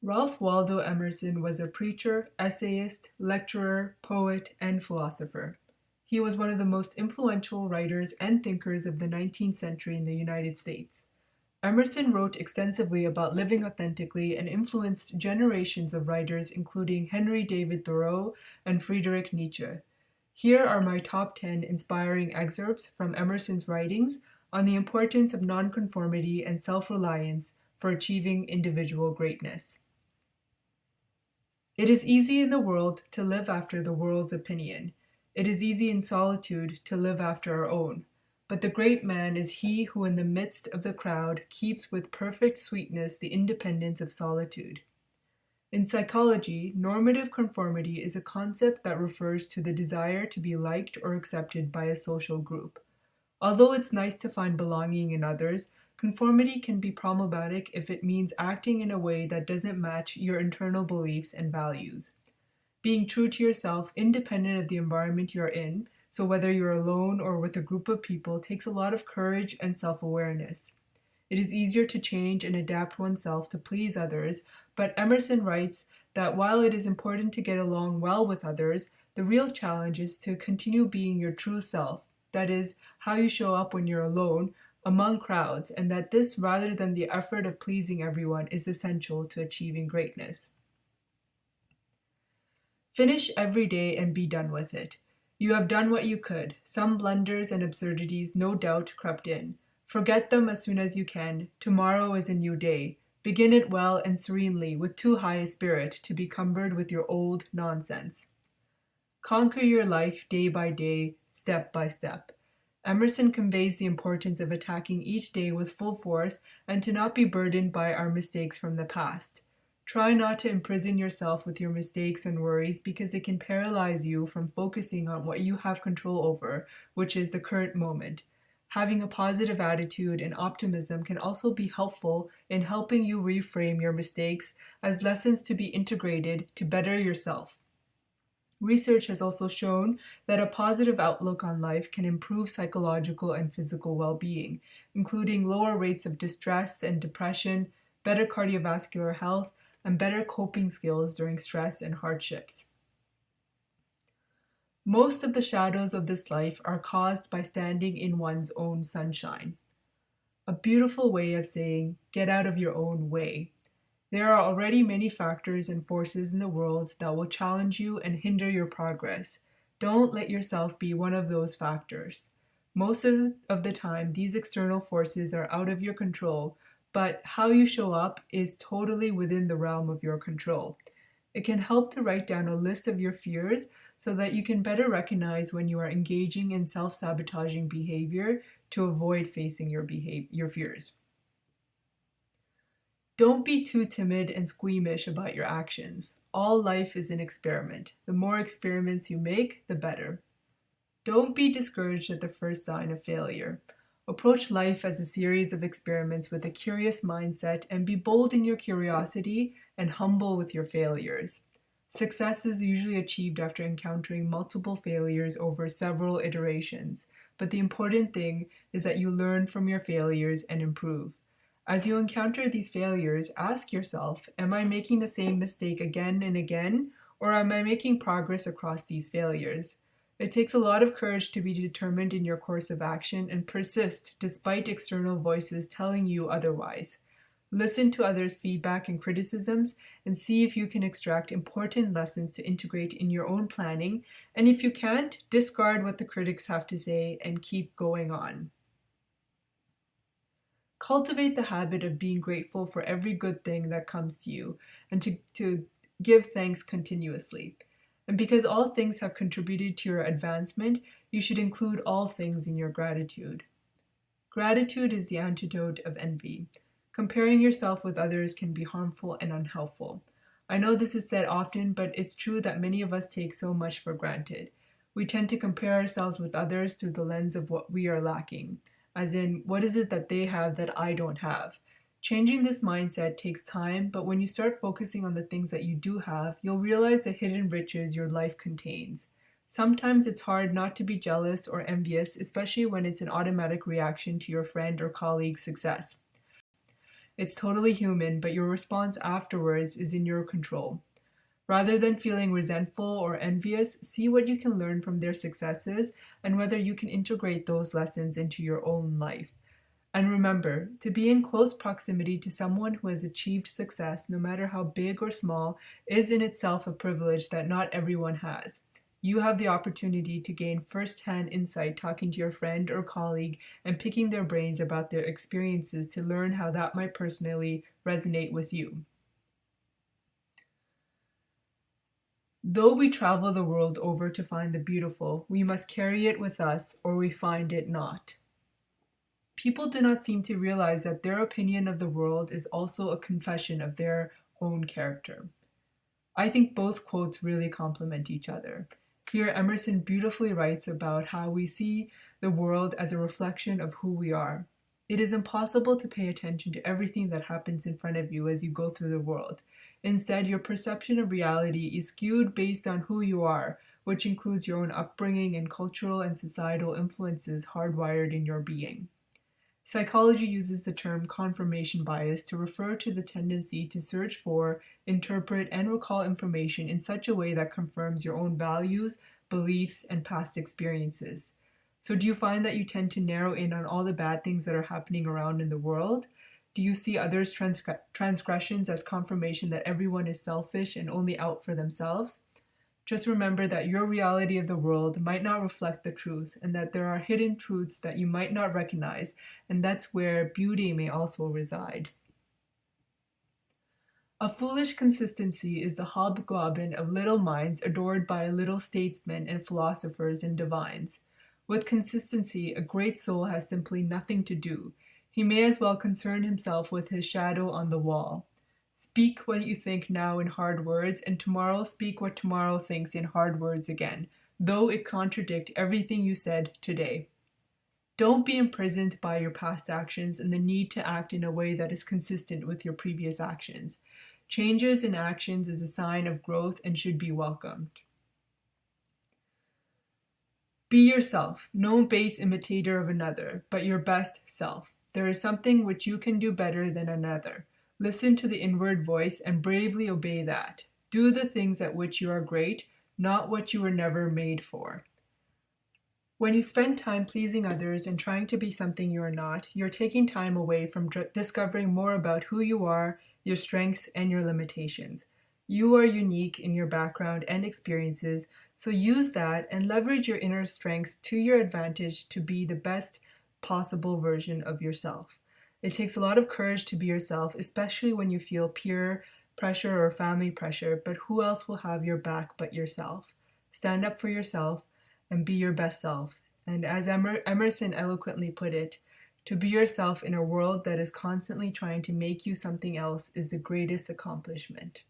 Ralph Waldo Emerson was a preacher, essayist, lecturer, poet, and philosopher. He was one of the most influential writers and thinkers of the 19th century in the United States. Emerson wrote extensively about living authentically and influenced generations of writers, including Henry David Thoreau and Friedrich Nietzsche. Here are my top 10 inspiring excerpts from Emerson's writings on the importance of nonconformity and self-reliance for achieving individual greatness. It is easy in the world to live after the world's opinion. It is easy in solitude to live after our own. But the great man is he who in the midst of the crowd keeps with perfect sweetness the independence of solitude. In psychology, normative conformity is a concept that refers to the desire to be liked or accepted by a social group. Although it's nice to find belonging in others, conformity can be problematic if it means acting in a way that doesn't match your internal beliefs and values. Being true to yourself, independent of the environment you're in, so whether you're alone or with a group of people, takes a lot of courage and self-awareness. It is easier to change and adapt oneself to please others, but Emerson writes that while it is important to get along well with others, the real challenge is to continue being your true self, that is, how you show up when you're alone, among crowds, and that this, rather than the effort of pleasing everyone, is essential to achieving greatness. Finish every day and be done with it. You have done what you could. Some blunders and absurdities no doubt crept in. Forget them as soon as you can. Tomorrow is a new day. Begin it well and serenely, with too high a spirit to be cumbered with your old nonsense. Conquer your life day by day, step by step. Emerson conveys the importance of attacking each day with full force and to not be burdened by our mistakes from the past. Try not to imprison yourself with your mistakes and worries because it can paralyze you from focusing on what you have control over, which is the current moment. Having a positive attitude and optimism can also be helpful in helping you reframe your mistakes as lessons to be integrated to better yourself. Research has also shown that a positive outlook on life can improve psychological and physical well-being, including lower rates of distress and depression, better cardiovascular health, and better coping skills during stress and hardships. Most of the shadows of this life are caused by standing in one's own sunshine. A beautiful way of saying, get out of your own way. There are already many factors and forces in the world that will challenge you and hinder your progress. Don't let yourself be one of those factors. Most of the time, these external forces are out of your control, but how you show up is totally within the realm of your control. It can help to write down a list of your fears so that you can better recognize when you are engaging in self-sabotaging behavior to avoid facing your fears. Don't be too timid and squeamish about your actions. All life is an experiment. The more experiments you make, the better. Don't be discouraged at the first sign of failure. Approach life as a series of experiments with a curious mindset and be bold in your curiosity and humble with your failures. Success is usually achieved after encountering multiple failures over several iterations, but the important thing is that you learn from your failures and improve. As you encounter these failures, ask yourself, am I making the same mistake again and again, or am I making progress across these failures? It takes a lot of courage to be determined in your course of action and persist despite external voices telling you otherwise. Listen to others' feedback and criticisms and see if you can extract important lessons to integrate in your own planning, and if you can't, discard what the critics have to say and keep going on. Cultivate the habit of being grateful for every good thing that comes to you and to give thanks continuously. And because all things have contributed to your advancement, you should include all things in your gratitude. Gratitude is the antidote of envy. Comparing yourself with others can be harmful and unhelpful. I know this is said often, but it's true that many of us take so much for granted. We tend to compare ourselves with others through the lens of what we are lacking, as in, what is it that they have that I don't have? Changing this mindset takes time, but when you start focusing on the things that you do have, you'll realize the hidden riches your life contains. Sometimes it's hard not to be jealous or envious, especially when it's an automatic reaction to your friend or colleague's success. It's totally human, but your response afterwards is in your control. Rather than feeling resentful or envious, see what you can learn from their successes and whether you can integrate those lessons into your own life. And remember, to be in close proximity to someone who has achieved success, no matter how big or small, is in itself a privilege that not everyone has. You have the opportunity to gain first-hand insight talking to your friend or colleague and picking their brains about their experiences to learn how that might personally resonate with you. Though we travel the world over to find the beautiful, we must carry it with us or we find it not. People do not seem to realize that their opinion of the world is also a confession of their own character. I think both quotes really complement each other. Here, Emerson beautifully writes about how we see the world as a reflection of who we are. It is impossible to pay attention to everything that happens in front of you as you go through the world. Instead, your perception of reality is skewed based on who you are, which includes your own upbringing and cultural and societal influences hardwired in your being. Psychology uses the term confirmation bias to refer to the tendency to search for, interpret, and recall information in such a way that confirms your own values, beliefs, and past experiences. So do you find that you tend to narrow in on all the bad things that are happening around in the world? Do you see others' transgressions as confirmation that everyone is selfish and only out for themselves? Just remember that your reality of the world might not reflect the truth, and that there are hidden truths that you might not recognize, and that's where beauty may also reside. A foolish consistency is the hobgoblin of little minds adored by little statesmen and philosophers and divines. With consistency, a great soul has simply nothing to do. He may as well concern himself with his shadow on the wall. Speak what you think now in hard words, and tomorrow speak what tomorrow thinks in hard words again, though it contradict everything you said today. Don't be imprisoned by your past actions and the need to act in a way that is consistent with your previous actions. Changes in actions is a sign of growth and should be welcomed. Be yourself, no base imitator of another, but your best self. There is something which you can do better than another. Listen to the inward voice and bravely obey that. Do the things at which you are great, not what you were never made for. When you spend time pleasing others and trying to be something you are not, you're taking time away from discovering more about who you are, your strengths, and your limitations. You are unique in your background and experiences, so use that and leverage your inner strengths to your advantage to be the best possible version of yourself. It takes a lot of courage to be yourself, especially when you feel peer pressure or family pressure, but who else will have your back but yourself? Stand up for yourself and be your best self. And as Emerson eloquently put it, to be yourself in a world that is constantly trying to make you something else is the greatest accomplishment.